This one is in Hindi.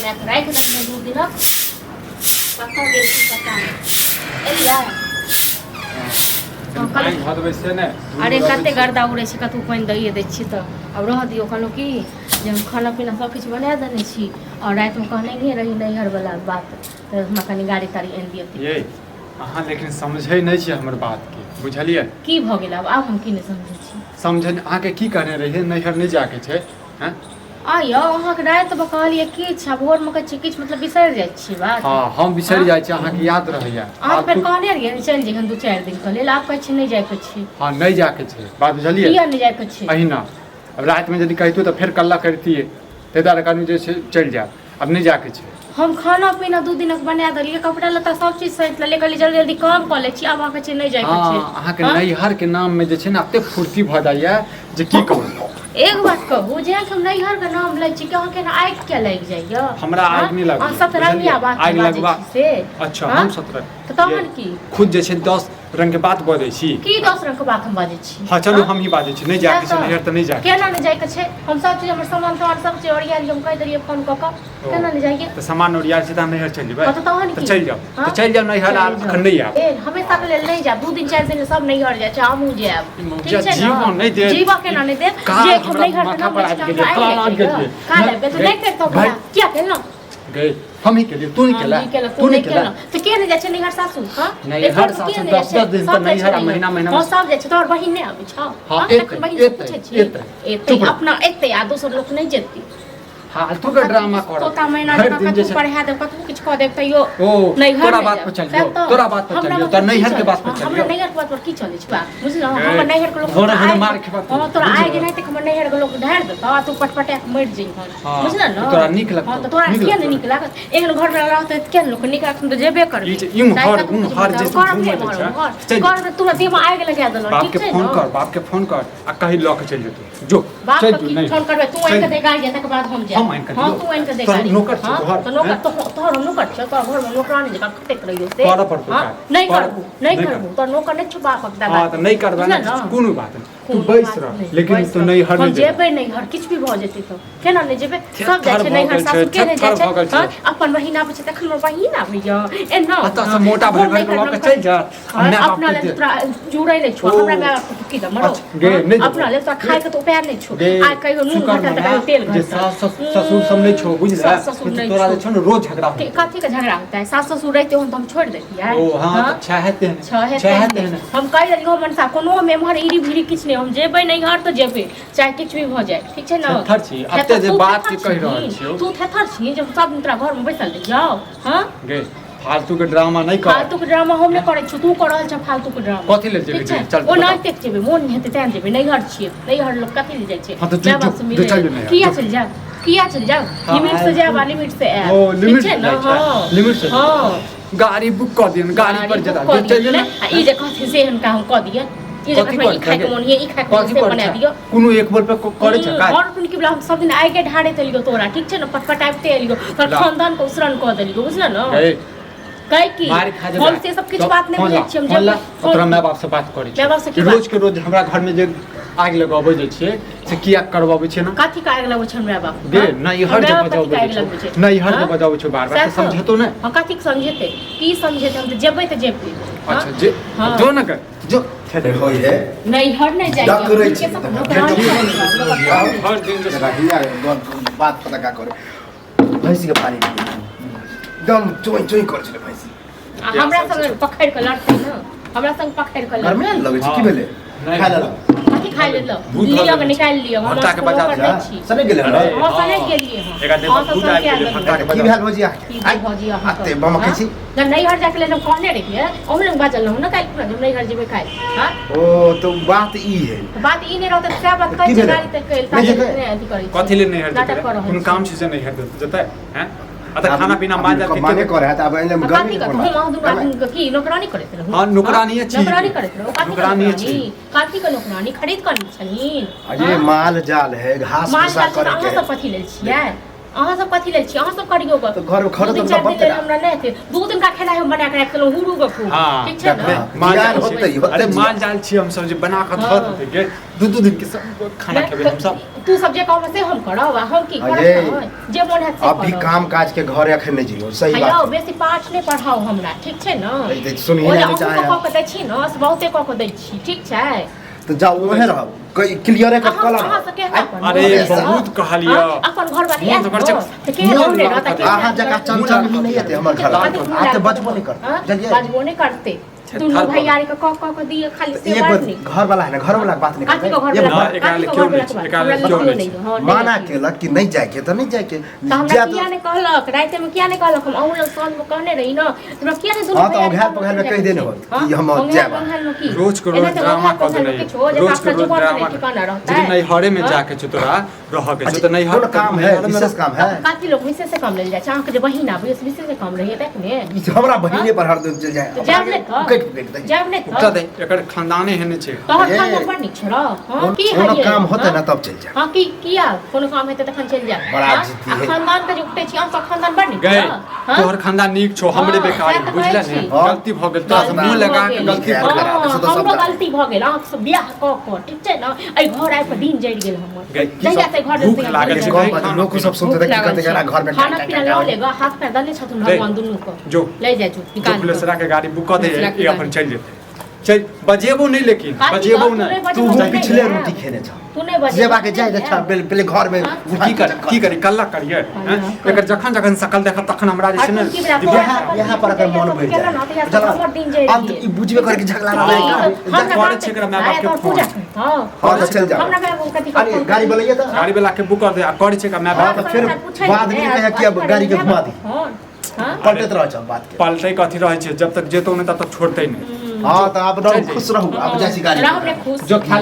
बना के राख देने 2 दिन पता गेल की पता एलिया अरे कते गर्दा उड़े छी कतौ पानी दइए दै छी त अब रह दियो कहलो कि जे हम खाना पीना सब कुछ बना देने छी और रात में कहने नहीं रही नैहर वाला बात त हमरा कनी गाड़ी तारी आन दियौ ये अहाँ लेकिन समझै नहीं छी हमर बात के बुझलिए की भ गेल अब हम की नहीं समझै छी समझन अहाँ के की कहने रहिए नैहर नहीं जाके छै हैं आयो अहाँ के रात में कहलिए की छ भोर में कहै छी किछ मतलब बिसर जाय छी बात हां हम बिसर जाय छी अहाँ के याद रहैया आप फिर कहने रहिए चल जेखन 2-4 दिन के लेल आप कहै छी नहीं जाय के छी हां नहीं जाके छै बात बुझलिए किया नहीं जाय के छी अहिना अब रात में यदि कहतू तो फिर कल्ला करतीए तेदार कानू जे छै चल जा अब नहीं जाके छै हम खाना पीना 2 दिन के बना देलिए कपड़ा लत्ता सब चीज सहित ले कहली जल्दी जल्दी काम कर ले छी अब अहाँ के नहीं जाय के छी अहाँ के नैहर के नाम में जे छै ना एते फुर्ती भ जाइए जे की कहू एक बात कहू जे हम नैहर के नाम लै छी कि अहाँ के आगि क्या लग जाइए हमरा आगि नहीं लगै सतरंगिया बात आगि लगबा से अच्छा हम 17 तो तहन की खुद जे छै 10 रंग के बात बजै छी की 10 रंग के बात हम बाजै छी हां चलू हम ही बाजै छी नहीं जाके छै नैहर त नहीं जाके केना नहीं जाय के छै हम सब चीज हमर सामान सब चीज ओरिया लियो हम कह देलिए फोन क के केना नहीं जाइए त सामान ओरिया छै त नैहर चल जेबै तो तहन की चल जाओ तो चल जाओ नैहर अखन नहीं आब ए हमेशा के लेल नहीं जा 2 दिन 4 दिन सब नैहर जाय छै हमहू जायब ठीक छै जीवन नहीं दे जीवा केना नहीं दे जे हम नैहर के नाम काले बे तो नहीं करतो क्या कहलो गए हम ही के लिए तू नहीं केला तू नहीं केला तो के नहीं जाय छै नैहर सासू हां नैहर सासू 10 दिन त नैहर महीना महीना हां सब जाय छै तोर बहिन नहीं आबै छ हां एते अपना एते आ दोसर लोग नहीं जेती फालतू के ड्रामा कर तोता महीना कतु पढ़ा दे कतु किछ क दे तइयो नैहर तोरा बात पर चलियो तोरा बात पर चलियो त नैहर के बात पर चलियो हमरा नैहर के बात पर की चलै छै बा बुझलो हमर नैहर के लोग घोड़ा घोड़ा मार के बात हां तोरा आइ जे नहीं त हमर नैहर के लोग ढार देता तू पटपटा के मर जई बुझलो न तोरा नीक लगत हां त तोरा के नहीं नीक लागत एहन घर में रहत त के लोग नीक लागत त जेबे कर ई हर जे कर तू देह में आग लगा देलो ठीक छै बाप के फोन कर आ कहि ल के चल जेतौ जो बाप के फोन करबे तू आइ के दे गाड़ी तक बाद हम जाए हां तू आइ के दे गाड़ी नौकर छ घर तो नौकर तो तोहर नौकर छ तोहर घर में नौकरानी जका कते करियो से कर पड़तो नहीं करबू तो नौकर नहीं छ बाप के हां त नहीं करबा कोनो बात तू बैस रह लेकिन तू नहीं हर नहीं जेबे नहीं हर किछ भी भ जेतै तो केना नहीं जेबे सब जाय छै नहीं हर सासू के नहीं जाय छै अपन बहिन आबै छै तखन मोर बहिन आबैया एना अत से मोटा भर भर के लक चल जा अपना ले तोरा जुड़ै नहीं छो हमरा में की द मरो अपना ले तो खाए के तो पैर नहीं छो आ कहियो नून घटा त कहियो तेल घटा सास ससुर सब नहीं छो बुझला तोरा जे छ न रोज झगड़ा होता है कथि के झगड़ा होता है सास ससुर रहते हो हम छोड़ देतिए ओ हां चाहते हैं हम कह देलियो मनसा कोनो में हमर इरी भिरी किछ नहीं हम जेबै नहीं घर तो जेबै चाहे किछ भी भ जाए ठीक छै न थर छी अते जे बात के कह रहल छी तू थर छी जब सब तोरा घर में बैसल रह जाओ हां गे फालतू के ड्रामा नहीं कर फालतू के ड्रामा हम नहीं करे छी तू कर रहल छ फालतू के ड्रामा कथि ले जेबे चल ओ नहीं देख जेबे मोन हेते तैन जेबे नहीं घर छी नहीं घर लोग कथि ले जाय छै हां तो चल नहीं किया चल जा लिमिट से जा लिमिट से आ ओ लिमिट छै न हां लिमिट से हां गाड़ी बुक कर दियन गाड़ी पर जता चल ना ई जे कथि से हम का हम क दिए ई जे कथि खाए के मन ये ई खाए के से बना दियो कोनो एक बोल पे करे छ का और तुन की बला हम सब दिन आइ के ढाड़े तलियो तोरा ठीक छै न पटपटाइते एलियो तोर खानदान को उसरन क देलियो बुझला न कई की हम से सब कुछ बात नहीं बुझै छी हम जब तोरा माय बाप से बात करै छी माय बाप से की रोज के रोज हमरा घर में जे आग लगाबै जे छियै से किया करबाबै छै न कथि का आग लगाबै छै माय बाप गे नहीं हर जगह बजाबै छै नहीं हर जगह बजाबै छै बार-बार समझेतो न हां कथि के समझेते की समझेते हम त जेबै त जेबै अच्छा जे जो न कर जो देखो ये नहीं हर नहीं जाएगा के सब हर दिन जो बात पता का करे भैंसी के पानी एकदम चोई चोई कर छले भैंसी हमरा संग पकड़ के लड़ते न हमरा संग पकड़ के घर में लगे छै की भेले खा ले कथि खा ले लो लियो के निकाल लियो हम हटा के बजा जा सने गेले हां सने गेलिए हां एक आदमी दूध आ गेले हटा के की भेल भजिया आते बम के छी जब नहीं हर जाके ले कहने रहिए हम लोग बाजल न काई हम नहीं हर जेबे खाए हां ओ तो बात ई है बात ई नहीं रहत क्या बात कह छी गाड़ी तक कइल अधि करै कथि ले नहीं हर कोनो काम छै से नहीं हर जता हैं अत खाना पीना मान जाते माने करे है त अब एले गर्मी को हम दूर की नौकरानी करत रहो हां नौकरानी छी नौकरानी करत रहो नौकरानी छी काठी के नौकरानी खरीद कर छनी अरे माल जाल है घास भूसा करे के सब पथी ले छियै अहाँ सब कथी ले छी अहाँ सब करियो ग तो घर में खड़ो तो चार दिन बत्ते ले हमरा नहीं थे 2 दिन का खेला हम बना के रख लो हुरु ग खूब हाँ, ठीक छै ना माल ज्ञान जाल होतै, छी। होतै अरे जी। माल जाल छी हम सब जे बना के धर देते गे 2 दिन के सब खाना खेबे हम सब तू सब जे कहब से हम करब हम की अये, करब जे मन है से अभी काम काज के घर अखन नहीं जियो सही हेलो बात बेसी पाठ नहीं पढ़ाओ हमरा ठीक छै ना है। सुनिए ओला नहीं चाहे कह के दै छी ना से बहुते कह के दै छी ठीक छै तो जाओ वहे रहो कोई क्लियर है कल अहाँ से कहना अरे बहुत कहलिए अपन घर वाली मन तो कर तो के होने रहता के आहा जगह चंचल ही नहीं आते हमर घर आते बचबो नहीं करते चलिए बचबो नहीं करते तुम भैया रे कह दिए खाली से एक बात नहीं घर वाला है ना घर वाला बात नहीं काकी को घर करते वाला ना, एकाले क्यों नहीं, एकाले क्यों नहीं? माना केलक कि नहीं जाए के तो नहीं जाए के तो हमरा किया ने कहलक रात में किया ने कहलक हम अहू लोग सांझ में कहने रही ना तुम किया ने हां तो अघार पघार में कह देने हो कि हम जाब रोज को रोज ड्रामा कर देने रोज को रोज ड्रामा जी नहीं हरे में जाके छ तोरा रह के छ तो नहीं हर काम है विशेष काम है काकी लोग विशेष से काम ले जाए चाह के बहिन आबे विशेष से काम रही तक ने हमरा बहिने पर हर दिन चल जाए जाब ने तो जाब ने उठा दे एकर खानदाने हेने छै तोहर खानदान बड़ नीक छौ हां की है कोनो काम होते ना तब चल जाए हां की किया कोनो काम हेते तखन चल जा बड़ा जिद्दी है। खानदान के जो उठे छी हम खानदान बड़ नीक गए हां तोहर खानदान नीक छौ हमरे बेकार बुझले ने गलती भ गेल तोरा से मुंह लगा के गलती भ गेल हमरो गलती भ गेल आंख से बियाह क ठीक छै ना ए घर आइ पर दिन जड़ गेल हमर जहिया से घर भूख लागल छै लोग सब सुनते थे कि कहते जरा घर में खाना पीना लो लेगा हाथ पैर दले छथुन भगवान दुनू को जो ले जाय छु जो निकाल पुलिस के गाड़ी बुक कर दे ये अपन चल जेते चल बजेबो नहीं लेकिन बजेबो नहीं तू पिछले रोटी खेने छ तू नहीं बजे जेबा के जाय अच्छा पहले घर में की करी कल्ला करिए एकर जखन जखन सकल देख तखन हमरा जे छै ने यहाँ पर अगर मन बढ़ जाए चलो अंत ई बुझबे कर के झगड़ा ना करे छै एकरा माय बाप के फोन हां तो चल जा हमरा में कथि अरे गाड़ी बोलइए तो गाड़ी वाला के बुक कर दे आ करे छै का माय हां बाप तो फिर बाद में कहे कि अब गाड़ी के घुमा दी हां पलटत रह जा बात के पलटै कथी रहै छै जब तक जेतो नहीं तब तक छोड़तै नहीं हां तो आप खुश रहू आप जैसी गाड़ी राम ने खुश जो खा